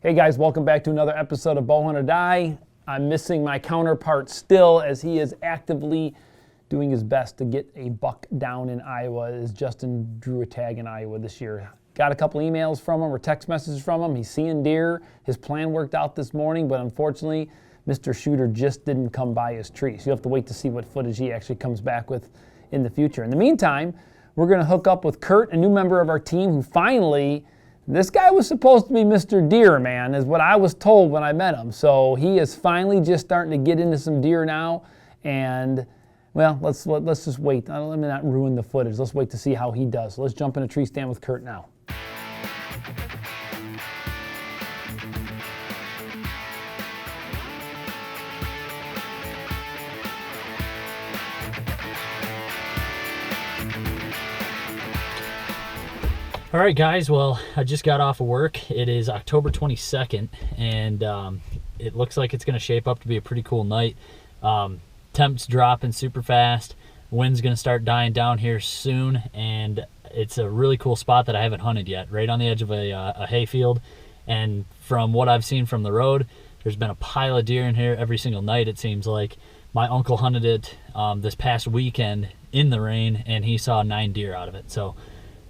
Hey guys, welcome back to another episode of Bowhunt or Die. I'm missing my counterpart still, as he is actively doing his best to get a buck down in Iowa, as Justin drew a tag in Iowa this year. Got a couple emails from him or text messages from him. He's seeing deer. His plan worked out this morning, but unfortunately, Mr. Shooter just didn't come by his tree. So you'll have to wait to see what footage he actually comes back with in the future. In the meantime, we're going to hook up with Kurt, a new member of our team who finally... This guy was supposed to be Mr. Deer, man, is what I was told when I met him. So he is finally just starting to get into some deer now. And, well, let's just wait. Let me not ruin the footage. Let's wait to see how he does. So let's jump in a tree stand with Kurt now. All right, guys, well, I just got off of work. It is October 22nd, and it looks like it's going to shape up to be a pretty cool night. Temps dropping super fast. Wind's going to start dying down here soon, and it's a really cool spot that I haven't hunted yet, right on the edge of a hayfield. And from what I've seen from the road, there's been a pile of deer in here every single night, it seems like. My uncle hunted it this past weekend in the rain, and he saw 9 deer out of it. So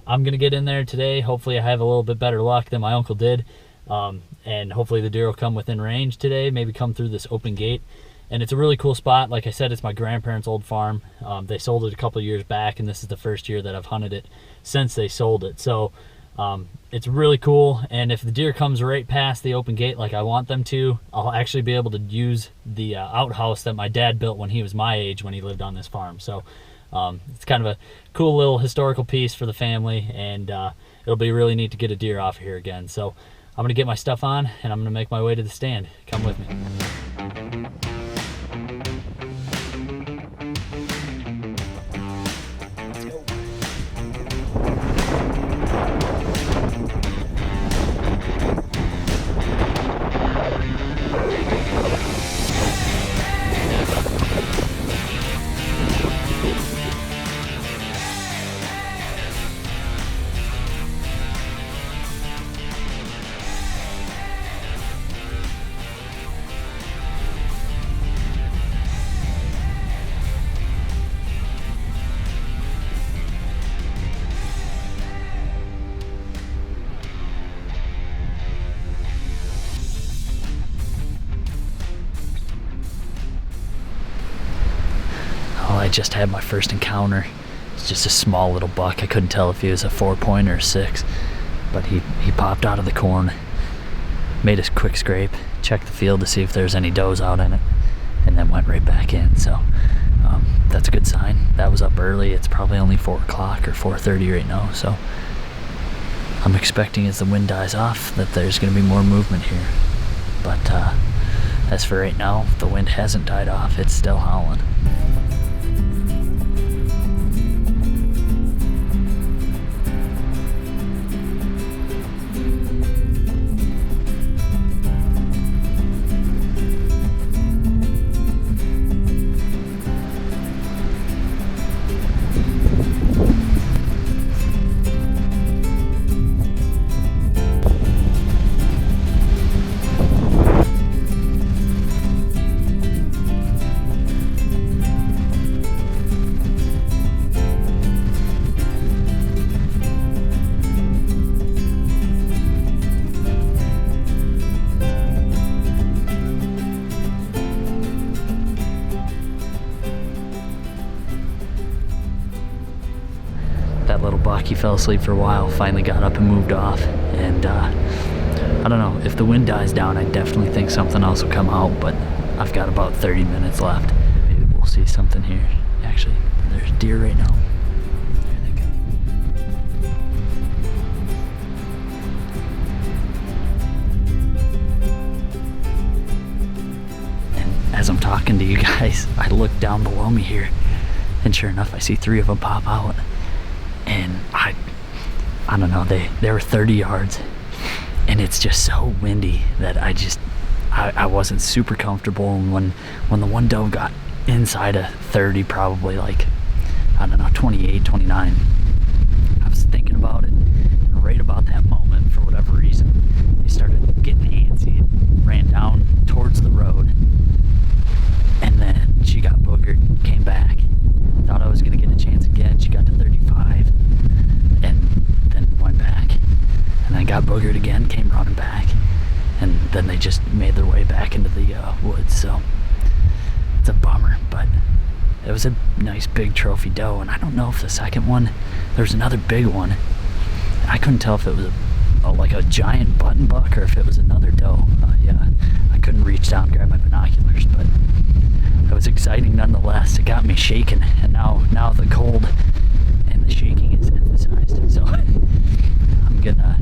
I'm going to get in there today. Hopefully I have a little bit better luck than my uncle did. And hopefully the deer will come within range today, maybe come through this open gate. And it's a really cool spot. Like I said, it's my grandparents' old farm. They sold it a couple of years back, and this is the first year that I've hunted it since they sold it. So it's really cool. And if the deer comes right past the open gate like I want them to, I'll actually be able to use the outhouse that my dad built when he was my age, when he lived on this farm. So it's kind of a cool little historical piece for the family, and it'll be really neat to get a deer off here again. So I'm going to get my stuff on, and I'm going to make my way to the stand. Come with me. I just had my first encounter. It's just a small little buck. I couldn't tell if he was a 4-point or a 6, but he popped out of the corn, made a quick scrape, checked the field to see if there's any does out in it, and then went right back in. So that's a good sign. That was up early. It's probably only 4 o'clock or 4:30 right now, so I'm expecting as the wind dies off that there's going to be more movement here. But as for right now, the wind hasn't died off. It's still howling. That little buck, he fell asleep for a while, finally got up and moved off, and I don't know, if the wind dies down, I definitely think something else will come out, but I've got about 30 minutes left. Maybe we'll see something here. Actually, there's deer right now. There they go. And as I'm talking to you guys, I look down below me here, and sure enough, I see 3 of them pop out. And I don't know, they were 30 yards, and it's just so windy that I wasn't super comfortable. And when the one doe got inside of 30, probably like, I don't know, 28, 29, I was thinking about it, and right about that moment, for whatever reason, they started getting antsy and ran down towards the road. And then she got boogered, came back, thought I was gonna get a chance again. She got to 35 and then went back, and then got boogered again, came running back, and then they just made their way back into the woods. So it's a bummer, but it was a nice big trophy doe. And I don't know if the second one, there was another big one. I couldn't tell if it was like a giant button buck or if it was another doe. Yeah, I couldn't reach down and grab my binoculars, but it was exciting nonetheless. It got me shaking, and now the cold and the shaking is emphasized. So I'm gonna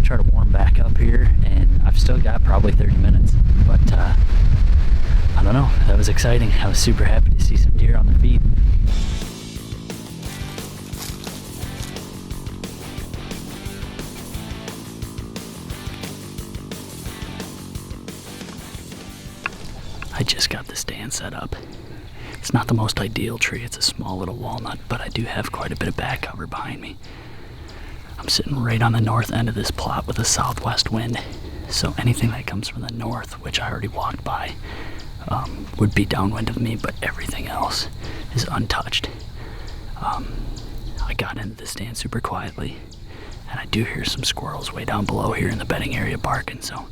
try to warm back up here, and I've still got probably 30 minutes, but I don't know, that was exciting. I was super happy to see some deer on their feet. I just got the stand set up. It's not the most ideal tree, it's a small little walnut, but I do have quite a bit of back cover behind me. I'm sitting right on the north end of this plot with a southwest wind, so anything that comes from the north, which I already walked by, would be downwind of me, but everything else is untouched. I got into the stand super quietly, and I do hear some squirrels way down below here in the bedding area barking, so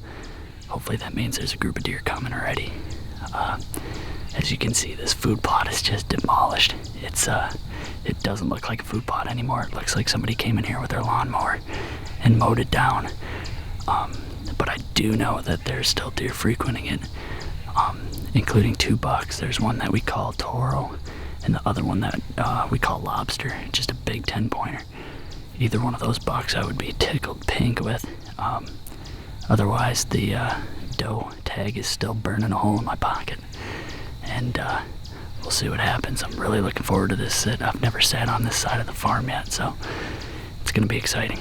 hopefully that means there's a group of deer coming already. As you can see, this food plot is just demolished. It doesn't look like a food plot anymore. It looks like somebody came in here with their lawnmower and mowed it down. But I do know that there's still deer frequenting it, including 2 bucks. There's one that we call Toro, and the other one that we call Lobster, just a big 10-pointer. Either one of those bucks I would be tickled pink with. Otherwise, the doe tag is still burning a hole in my pocket, and we'll see what happens. I'm really looking forward to this sit. I've never sat on this side of the farm yet, so it's gonna be exciting.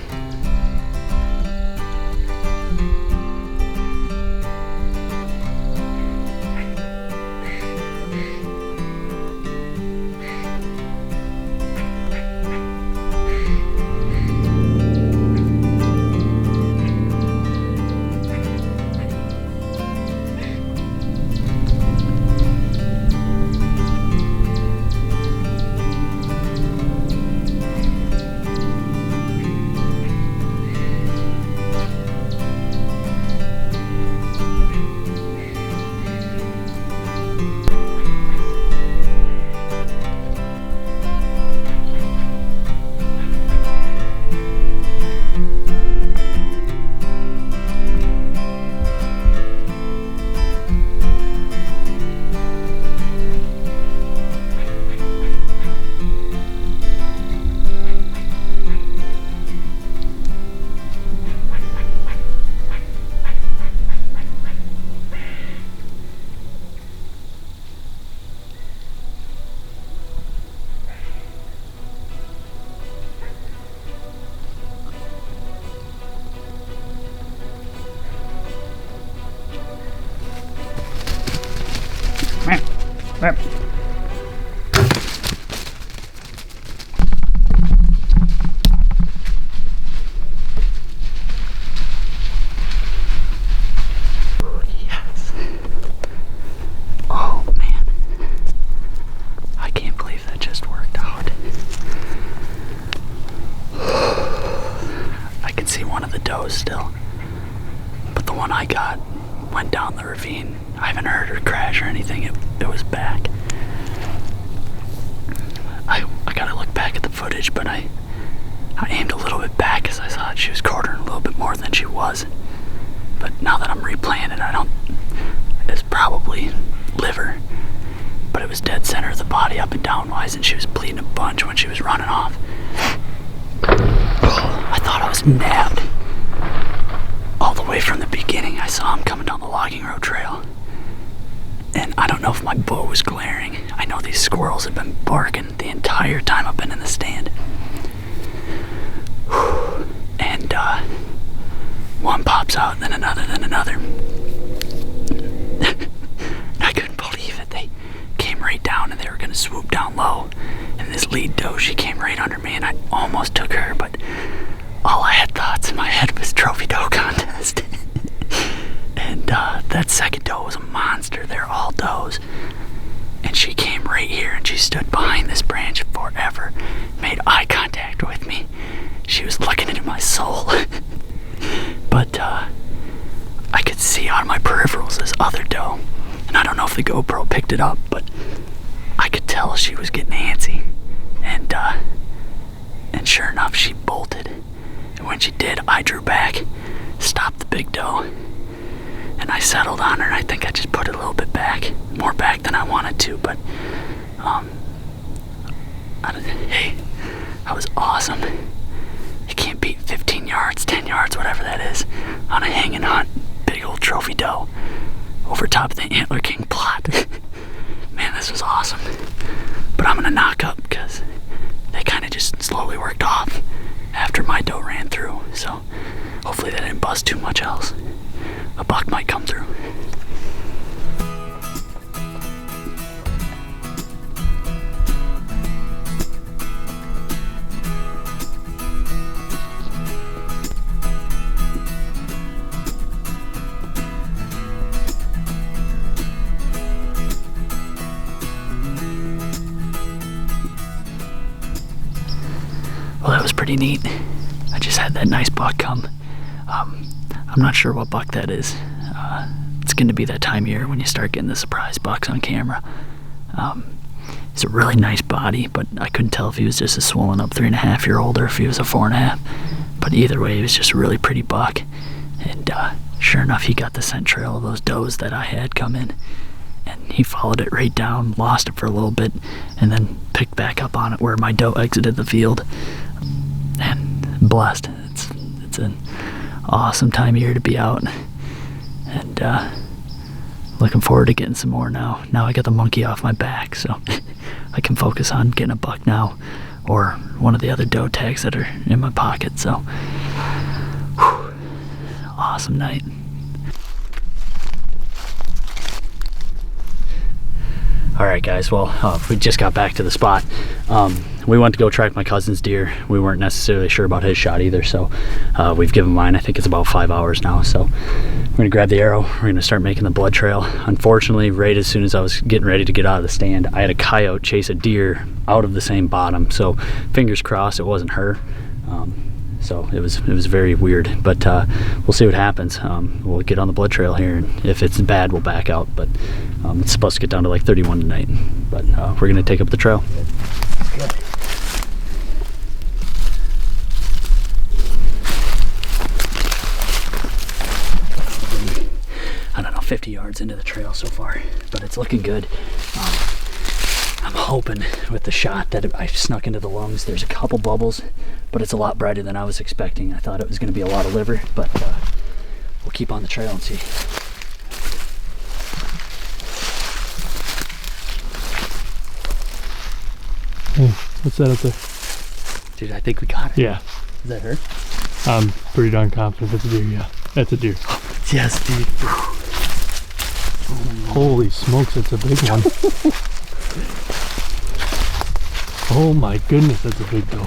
Yes. Oh man, I can't believe that just worked out. I can see one of the does still, but the one I got went down the ravine. I haven't heard her crash or anything. It was back. I gotta look back at the footage, but I aimed a little bit back because I thought she was quartering a little bit more than she was. But now that I'm replaying it, it's probably liver. But but it was dead center of the body, up and down wise, and she was bleeding a bunch when she was running off. I thought I was nabbed. All the way from the beginning, I saw him coming down the logging road trail. And I don't know if my bow was glaring. I know these squirrels have been barking the entire time I've been in the stand. And one pops out, then another, then another. I couldn't believe it. They came right down and they were going to swoop down low. And this lead doe, she came right under me and I almost took her, but all I had thoughts in my head was Trophy Doe contest. And that second doe was a monster. They're all does. And she came right here and she stood behind this branch forever, made eye contact with me. She was looking into my soul. But I could see out of my peripherals this other doe. And I don't know if the GoPro picked it up, but I could tell she was getting antsy. And sure enough, she bolted. And when she did, I drew back, stopped the big doe, and I settled on her. And I think I just put it a little bit back, more back than I wanted to, but hey, that was awesome. You can't beat 15 yards, 10 yards, whatever that is, on a hanging hunt, big old Trophy Doe over top of the Antler King plot. Man, this was awesome. But I'm gonna knock up because they kind of just slowly worked off after my doe ran through. So hopefully they didn't bust too much else. A buck might come through. Well, that was pretty neat. I just had that nice buck come. I'm not sure what buck that is. It's going to be that time of year when you start getting the surprise bucks on camera. It's a really nice body, but I couldn't tell if he was just a swollen up 3.5-year-old or if he was a 4.5. But either way, he was just a really pretty buck. And sure enough, he got the scent trail of those does that I had come in. And he followed it right down, lost it for a little bit, and then picked back up on it where my doe exited the field. And blessed. It's an awesome time of year to be out. And looking forward to getting some more now. Now I got the monkey off my back, so I can focus on getting a buck now, or one of the other doe tags that are in my pocket. So, whew, awesome night. All right, guys, well, we just got back to the spot. We went to go track my cousin's deer. We weren't necessarily sure about his shot either, so we've given mine, I think it's about 5 hours now. So we're gonna grab the arrow, we're gonna start making the blood trail. Unfortunately, right as soon as I was getting ready to get out of the stand, I had a coyote chase a deer out of the same bottom. So fingers crossed it wasn't her. So it was very weird, but we'll see what happens. We'll get on the blood trail here, and if it's bad, we'll back out. But it's supposed to get down to like 31 tonight. But we're gonna take up the trail. Okay. I don't know, 50 yards into the trail so far, but it's looking good. I'm hoping with the shot that I snuck into the lungs. There's a couple bubbles, but it's a lot brighter than I was expecting. I thought it was going to be a lot of liver, but we'll keep on the trail and see. Hey, what's that up there? Dude, I think we got it. Yeah. Is that her? I'm pretty darn confident it's a deer, yeah. That's a deer. Yes, dude. Holy smokes, it's a big one. Oh my goodness, that's a big doe.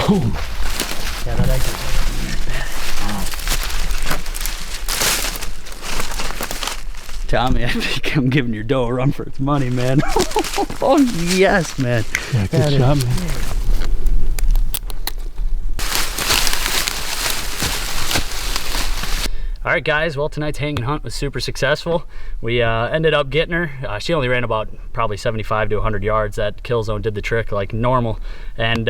Oh. Yeah, that exit. Tommy, I think I'm giving your doe a run for its money, man. Oh, yes, man. Yeah, good shot, man. All right, guys, well, tonight's hanging hunt was super successful. We ended up getting her. She only ran about probably 75 to 100 yards. That kill zone did the trick like normal. And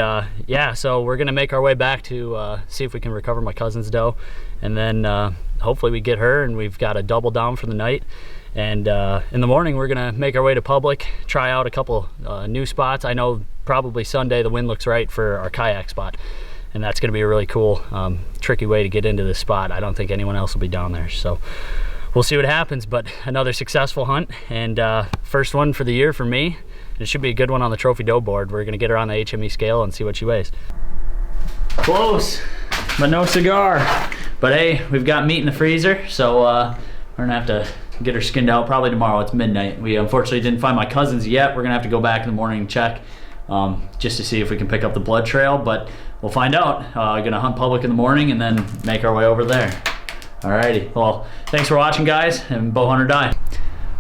yeah, so we're gonna make our way back to see if we can recover my cousin's doe. And then hopefully we get her and we've got a double down for the night. And in the morning, we're gonna make our way to public, try out a couple new spots. I know probably Sunday the wind looks right for our kayak spot. And that's gonna be a really cool, tricky way to get into this spot. I don't think anyone else will be down there. So we'll see what happens, but another successful hunt and first one for the year for me. It should be a good one on the Trophy Doe board. We're gonna get her on the HME scale and see what she weighs. Close, but no cigar. But hey, we've got meat in the freezer, so we're gonna have to get her skinned out probably tomorrow. It's midnight. We unfortunately didn't find my cousins yet. We're gonna have to go back in the morning and check just to see if we can pick up the blood trail, but we'll find out. Gonna hunt public in the morning and then make our way over there. Alrighty, well, thanks for watching, guys, and bow hunt or die.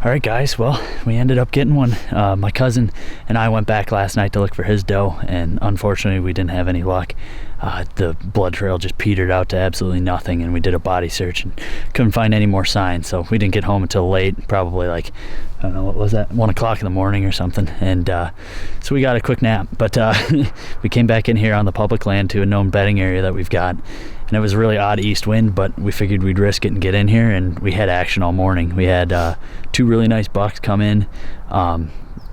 All right, guys, well, we ended up getting one. My cousin and I went back last night to look for his doe, and unfortunately we didn't have any luck. The blood trail just petered out to absolutely nothing, and we did a body search and couldn't find any more signs, so we didn't get home until late, probably like, I don't know, what was that, 1 o'clock in the morning or something, and so we got a quick nap, but we came back in here on the public land to a known bedding area that we've got, and it was a really odd east wind, but we figured we'd risk it and get in here, and we had action all morning. We had 2 really nice bucks come in,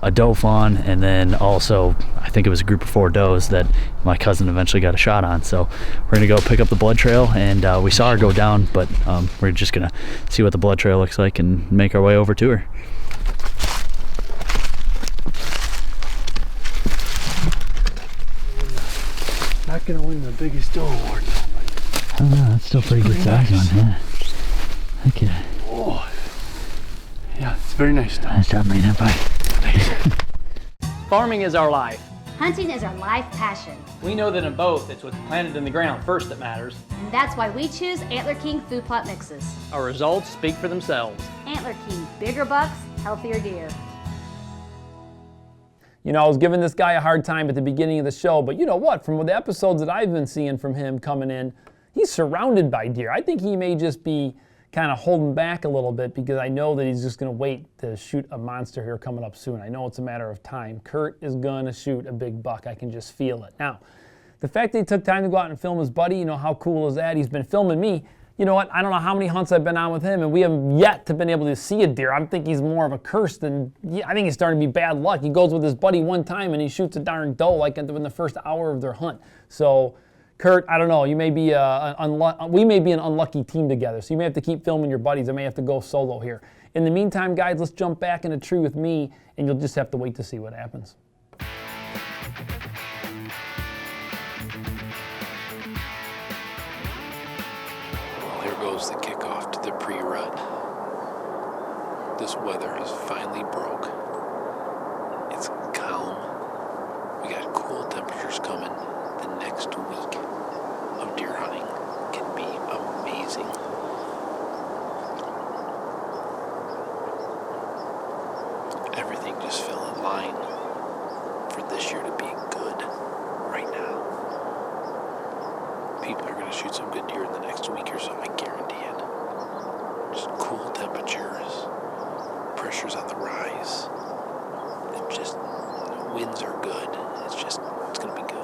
a doe fawn, and then also I think it was a group of 4 does that my cousin eventually got a shot on. So we're gonna go pick up the blood trail, and we saw her go down, but we're just gonna see what the blood trail looks like and make our way over to her. Not gonna win the biggest doe award. I don't know, that's still pretty good size nice. one, yeah. Okay. Oh, yeah, it's very nice. Nice job, man. Bye. Farming is our life. Hunting is our life passion. We know that in both, it's what's planted in the ground first that matters. And that's why we choose Antler King food plot mixes. Our results speak for themselves. Antler King, bigger bucks, healthier deer. You know, I was giving this guy a hard time at the beginning of the show, but you know what? From the episodes that I've been seeing from him coming in, he's surrounded by deer. I think he may just be kind of holding back a little bit because I know that he's just going to wait to shoot a monster here coming up soon. I know it's a matter of time. Kurt is going to shoot a big buck. I can just feel it. Now, the fact that he took time to go out and film his buddy, you know, how cool is that? He's been filming me. You know what? I don't know how many hunts I've been on with him, and we haven't yet to been able to see a deer. I think he's more of a curse than, I think he's starting to be bad luck. He goes with his buddy one time and he shoots a darn doe like in the first hour of their hunt. So, Kurt, I don't know. You may be we may be an unlucky team together, so you may have to keep filming your buddies. I may have to go solo here. In the meantime, guys, let's jump back in a tree with me, and you'll just have to wait to see what happens. Well, here goes the kickoff to the pre-rut. This weather is finally broke. It's calm. We got cool temperatures coming. The next week of deer hunting can be amazing. Everything just fell in line for this year to be good right now. People are going to shoot some good deer in the next week or so, I guarantee it. Just cool temperatures, pressure's on the rise, and just the winds are good. It's going to be good.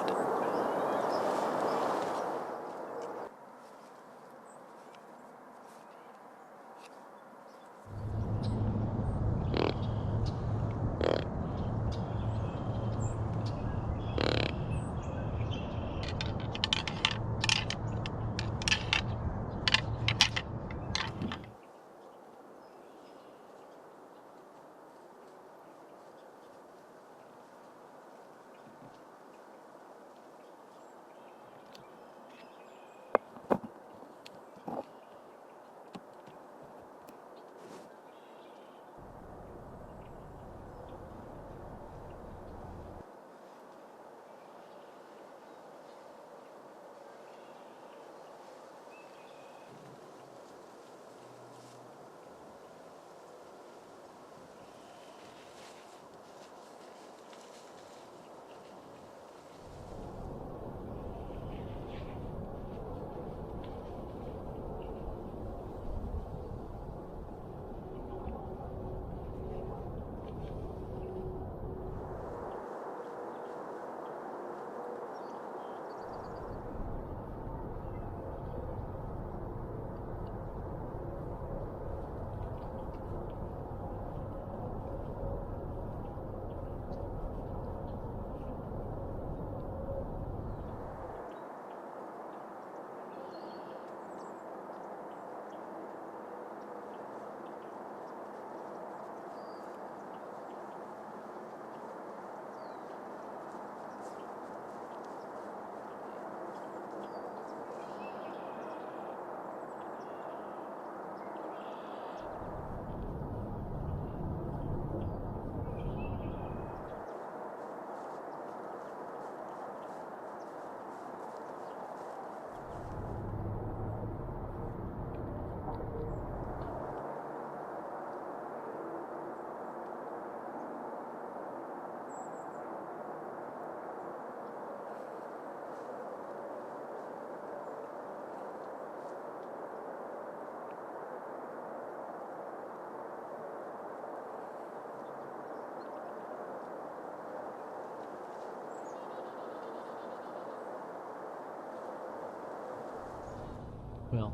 Well,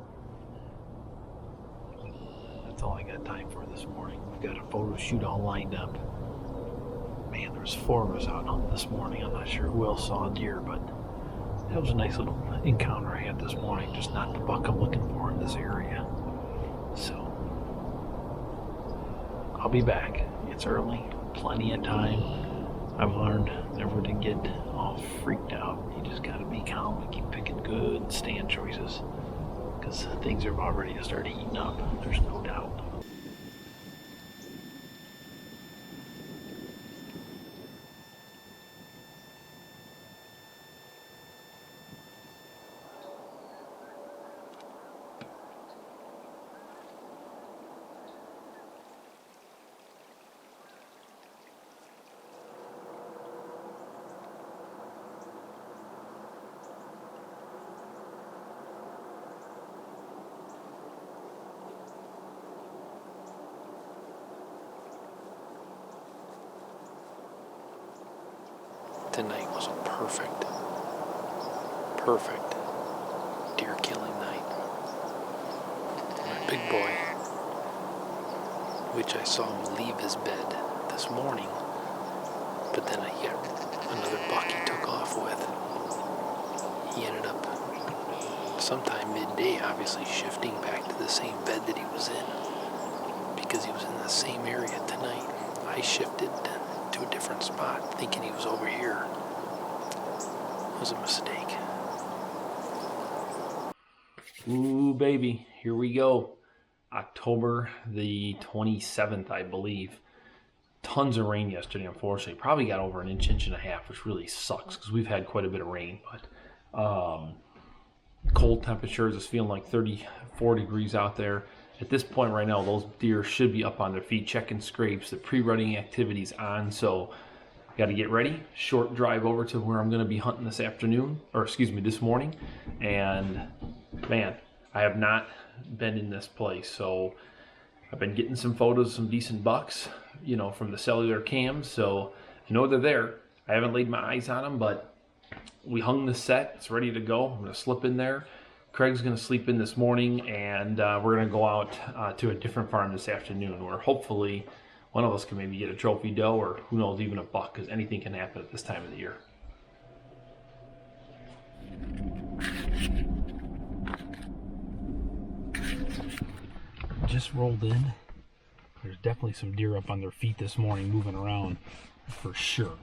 that's all I got time for this morning. We've got a photo shoot all lined up. Man, there's 4 of us out hunting this morning. I'm not sure who else saw a deer, but that was a nice little encounter I had this morning. Just not the buck I'm looking for in this area. So, I'll be back. It's early, plenty of time. I've learned never to get all freaked out. You just gotta be calm and keep picking good stand choices, because things are about ready to start eating up. There's no doubt. Tonight was a perfect deer killing night. My big boy, which I saw him leave his bed this morning, but then I got another buck he took off with. He ended up sometime midday obviously shifting back to the same bed that he was in, because he was in the same area tonight. I shifted to a different spot thinking he was over here. It was a mistake. Ooh, baby, here we go. October the 27th, I believe. Tons of rain yesterday, unfortunately. Probably got over an inch and a half, which really sucks because we've had quite a bit of rain. But cold temperatures, it's feeling like 34 degrees out there. At this point right now, those deer should be up on their feet, checking scrapes. The pre-rutting activity's on, so got to get ready. Short drive over to where I'm going to be hunting this afternoon, or excuse me, this morning. And man, I have not been in this place, so I've been getting some photos, some decent bucks, you know, from the cellular cams, so I know they're there. I haven't laid my eyes on them, but we hung the set. It's ready to go. I'm going to slip in there. Craig's going to sleep in this morning, and we're going to go out to a different farm this afternoon where hopefully one of us can maybe get a Trophy Doe, or who knows, even a buck, because anything can happen at this time of the year. Just rolled in. There's definitely some deer up on their feet this morning moving around for sure.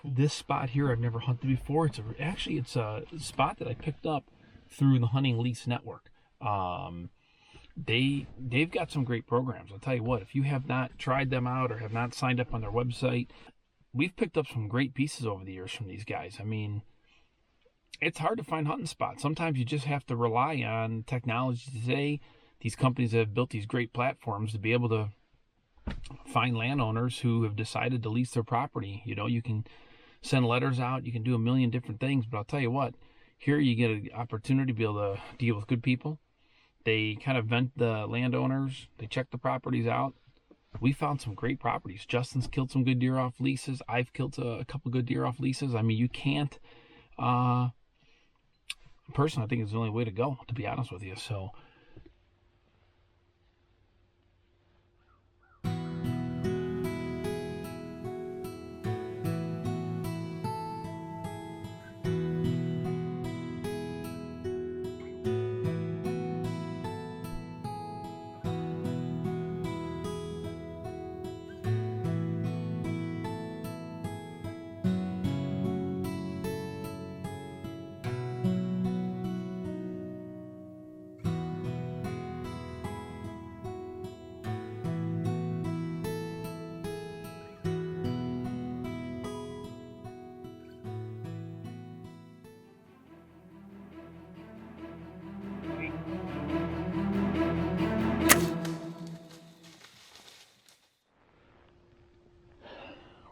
This spot here I've never hunted before. It's a spot that I picked up through the Hunting Lease Network. They've got some great programs. I'll tell you what, if you have not tried them out or have not signed up on their website, we've picked up some great pieces over the years from these guys. I mean, it's hard to find hunting spots. Sometimes you just have to rely on technology today. These companies have built these great platforms to be able to find landowners who have decided to lease their property. You know, you can send letters out, you can do a million different things, but I'll tell you what, here you get an opportunity to be able to deal with good people. They kind of vent the landowners, they check the properties out. We found some great properties. Justin's killed some good deer off leases. I've killed a couple good deer off leases. I mean, you can't, personally, I think it's the only way to go, to be honest with you. So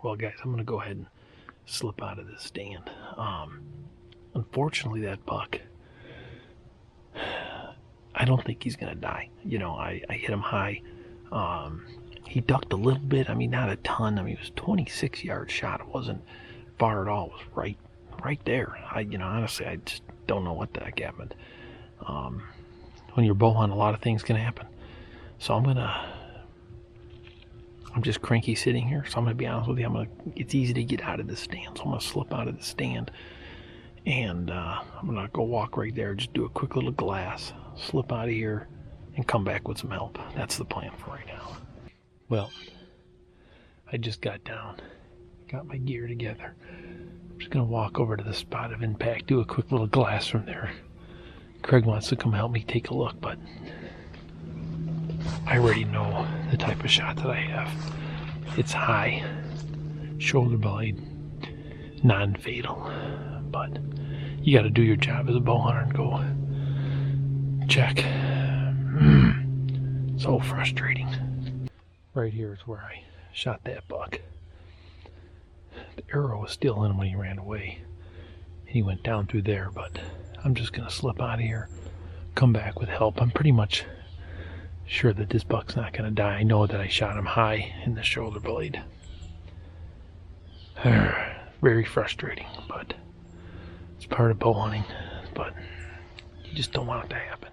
well, guys, I'm going to go ahead and slip out of this stand. Unfortunately, that buck, I don't think he's going to die. You know, I hit him high. He ducked a little bit. I mean, not a ton. I mean, it was a 26-yard shot. It wasn't far at all. It was right there. Honestly, I just don't know what the heck happened. When you're bow hunting, a lot of things can happen. So I'm just cranky sitting here. So I'm gonna be honest with you. It's easy to get out of the stand. So I'm gonna slip out of the stand, and I'm gonna go walk right there. Just do a quick little glass, slip out of here, and come back with some help. That's the plan for right now. Well, I just got down, got my gear together. I'm just gonna walk over to the spot of impact, do a quick little glass from there. Craig wants to come help me take a look, but I already know the type of shot that I have. It's high, shoulder blade, non-fatal, but you got to do your job as a bow hunter and go check. So frustrating. Right here is where I shot that buck. The arrow was still in him when he ran away. He went down through there, but I'm just gonna slip out of here, come back with help. I'm pretty much sure that this buck's not gonna die. I know that I shot him high in the shoulder blade. Very frustrating, but it's part of bow hunting, but you just don't want it to happen.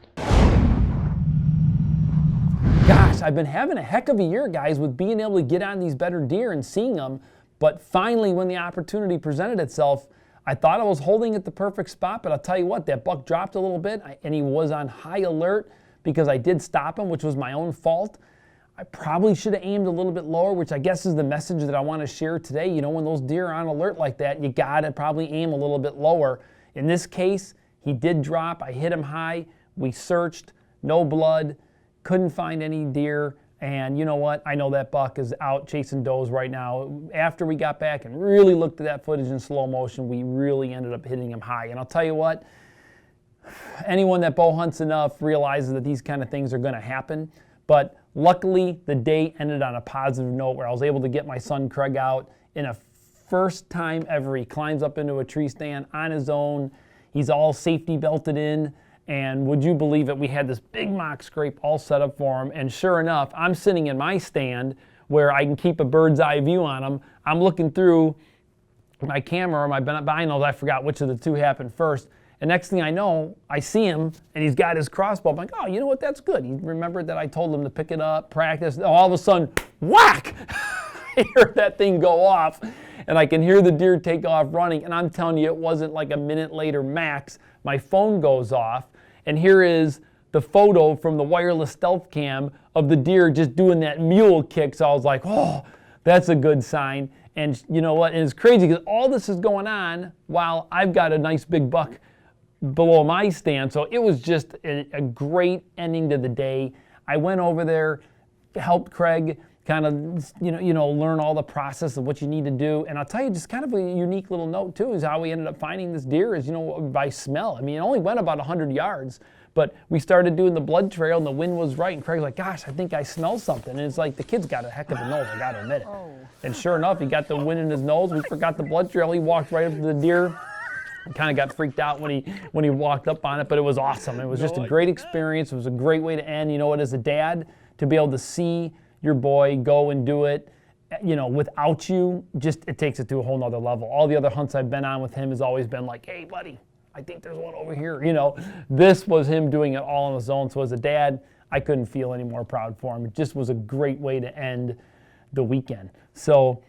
Gosh, I've been having a heck of a year, guys, with being able to get on these better deer and seeing them, but finally when the opportunity presented itself, I thought I was holding at the perfect spot, but I'll tell you what, that buck dropped a little bit, and he was on high alert because I did stop him, which was my own fault. I probably should have aimed a little bit lower, which I guess is the message that I want to share today. You know, when those deer are on alert like that, you gotta probably aim a little bit lower. In this case, he did drop. I hit him high. We searched, no blood, couldn't find any deer. And you know what? I know that buck is out chasing does right now. After we got back and really looked at that footage in slow motion, we really ended up hitting him high. And I'll tell you what, anyone that bow hunts enough realizes that these kind of things are gonna happen. But luckily, the day ended on a positive note where I was able to get my son Craig out in a first time ever. He climbs up into a tree stand on his own. He's all safety belted in. And would you believe it, we had this big mock scrape all set up for him. And sure enough, I'm sitting in my stand where I can keep a bird's eye view on him. I'm looking through my camera or my binos. I forgot which of the two happened first. And next thing I know, I see him and he's got his crossbow. I'm like, oh, you know what, that's good. He remembered that I told him to pick it up, practice. All of a sudden, whack! I heard that thing go off and I can hear the deer take off running. And I'm telling you, it wasn't like a minute later max. My phone goes off. And here is the photo from the wireless stealth cam of the deer just doing that mule kick. So I was like, oh, that's a good sign. And you know what? And it's crazy because all this is going on while I've got a nice big buck below my stand. So it was just a great ending to the day. I went over there, helped Craig kind of, learn all the process of what you need to do. And I'll tell you, just kind of a unique little note too, is how we ended up finding this deer is, by smell. I mean, it only went about 100 yards, but we started doing the blood trail and the wind was right. And Craig's like, gosh, I think I smell something. And it's like, the kid's got a heck of a nose, I gotta admit it. Oh. And sure enough, he got the wind in his nose. We forgot the blood trail. He walked right up to the deer. Kind of got freaked out when he walked up on it, but it was awesome. It was just a great experience. It was a great way to end. You know what, as a dad, to be able to see your boy go and do it, without you, just it takes it to a whole nother level. All the other hunts I've been on with him has always been like, hey buddy, I think there's one over here. This was him doing it all on his own. So as a dad, I couldn't feel any more proud for him. It just was a great way to end the weekend. So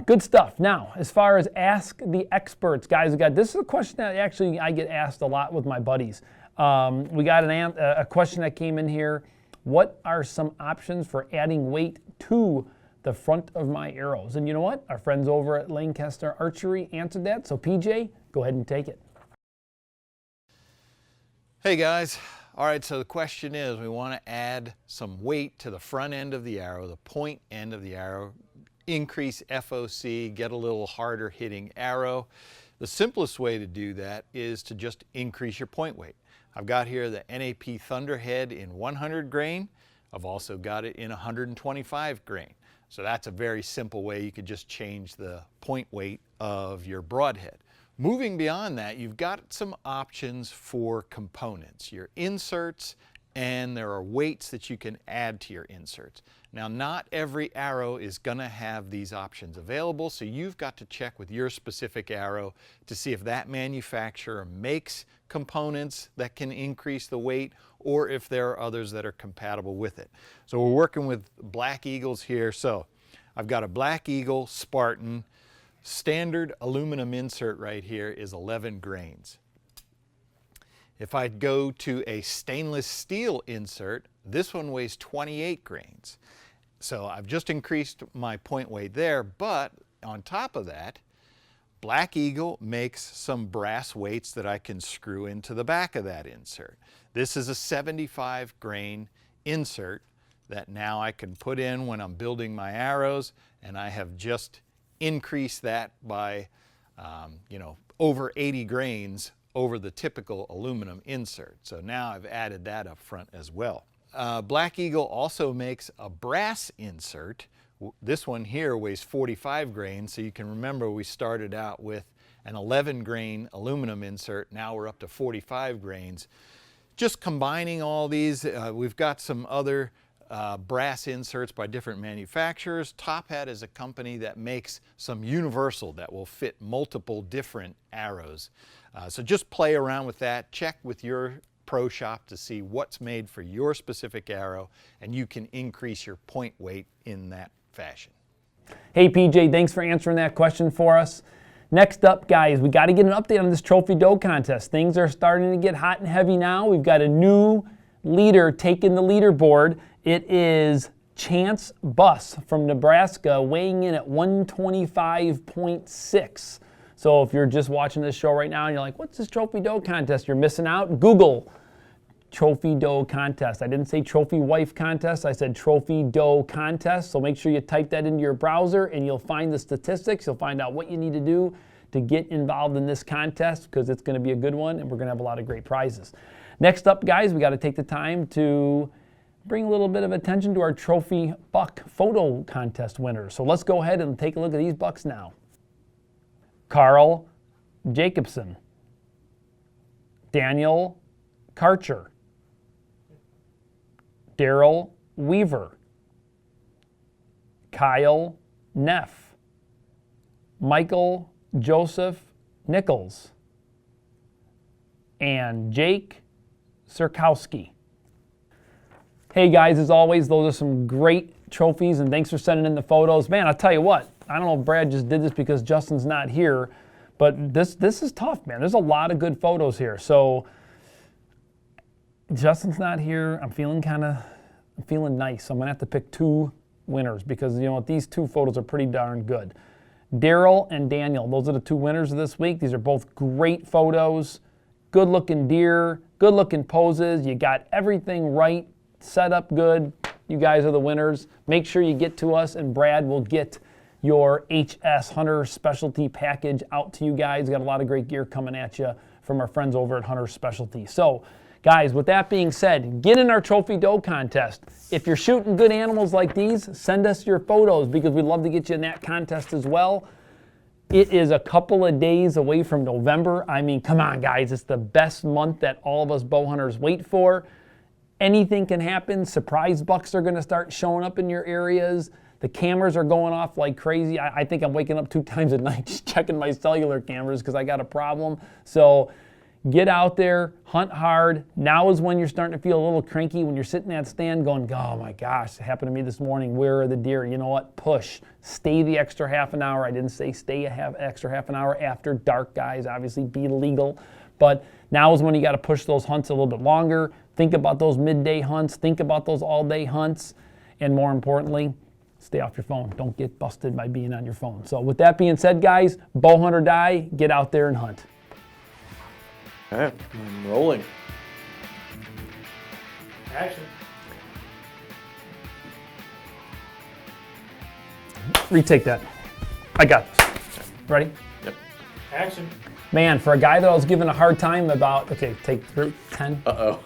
good stuff. Now, as far as ask the experts, guys, this is a question that actually I get asked a lot with my buddies. We got a question that came in here. What are some options for adding weight to the front of my arrows? And you know what? Our friends over at Lancaster Archery answered that. So PJ, go ahead and take it. Hey guys. All right, so the question is, we want to add some weight to the front end of the arrow, the point end of the arrow, increase FOC, get a little harder hitting arrow. The simplest way to do that is to just increase your point weight. I've got here the NAP Thunderhead in 100 grain. I've also got it in 125 grain. So that's a very simple way you could just change the point weight of your broadhead. Moving beyond that, you've got some options for components, your inserts and there are weights that you can add to your inserts. Now, not every arrow is gonna have these options available, so you've got to check with your specific arrow to see if that manufacturer makes components that can increase the weight, or if there are others that are compatible with it. So we're working with Black Eagles here. So I've got a Black Eagle Spartan. Standard aluminum insert right here is 11 grains. If I go to a stainless steel insert, this one weighs 28 grains. So I've just increased my point weight there, but on top of that, Black Eagle makes some brass weights that I can screw into the back of that insert. This is a 75 grain insert that now I can put in when I'm building my arrows, and I have just increased that by over 80 grains over the typical aluminum insert. So now I've added that up front as well. Black Eagle also makes a brass insert. This one here weighs 45 grains, so you can remember we started out with an 11 grain aluminum insert. Now we're up to 45 grains. Just combining all these, we've got some other brass inserts by different manufacturers. Top Hat is a company that makes some universal that will fit multiple different arrows. So just play around with that, check with your pro shop to see what's made for your specific arrow, and you can increase your point weight in that fashion. Hey PJ, thanks for answering that question for us. Next up, guys, we got to get an update on this Trophy Doe contest. Things are starting to get hot and heavy now. We've got a new leader taking the leaderboard. It is Chance Buss from Nebraska, weighing in at 125.6. So if you're just watching this show right now and you're like, what's this Trophy Doe contest? You're missing out. Google Trophy Doe contest. I didn't say Trophy Wife contest. I said Trophy Doe contest. So make sure you type that into your browser and you'll find the statistics. You'll find out what you need to do to get involved in this contest, because it's going to be a good one and we're going to have a lot of great prizes. Next up, guys, we got to take the time to bring a little bit of attention to our Trophy Buck Photo Contest winners. So let's go ahead and take a look at these bucks now. Carl Jacobson, Daniel Karcher, Daryl Weaver, Kyle Neff, Michael Joseph Nichols, and Jake Sirkowski. Hey guys, as always, those are some great trophies, and thanks for sending in the photos. Man, I'll tell you what, I don't know if Brad just did this because Justin's not here, but this is tough, man. There's a lot of good photos here. So Justin's not here. I'm feeling nice. So I'm gonna have to pick two winners because these two photos are pretty darn good. Daryl and Daniel, those are the two winners of this week. These are both great photos, good looking deer, good looking poses. You got everything right, set up good. You guys are the winners. Make sure you get to us, and Brad will get your HS Hunter Specialty package out to you guys. Got a lot of great gear coming at you from our friends over at Hunter Specialty. So guys, with that being said, get in our Trophy Doe contest. If you're shooting good animals like these, send us your photos because we'd love to get you in that contest as well. It is a couple of days away from November. I mean, come on guys, it's the best month that all of us bow hunters wait for. Anything can happen. Surprise bucks are gonna start showing up in your areas. The cameras are going off like crazy. I think I'm waking up 2 times a night just checking my cellular cameras because I got a problem. So get out there, hunt hard. Now is when you're starting to feel a little cranky, when you're sitting at stand going, oh my gosh, it happened to me this morning. Where are the deer? You know what? Push. Stay the extra half an hour. I didn't say stay extra half an hour after dark, guys. Obviously be legal. But now is when you got to push those hunts a little bit longer. Think about those midday hunts. Think about those all-day hunts. And more importantly, stay off your phone. Don't get busted by being on your phone. So with that being said, guys, bow hunt or die, get out there and hunt. All right, I'm rolling. Action. Retake that. I got this. Ready? Yep. Action. Man, for a guy that I was giving a hard time about, okay, take 10. Uh-oh.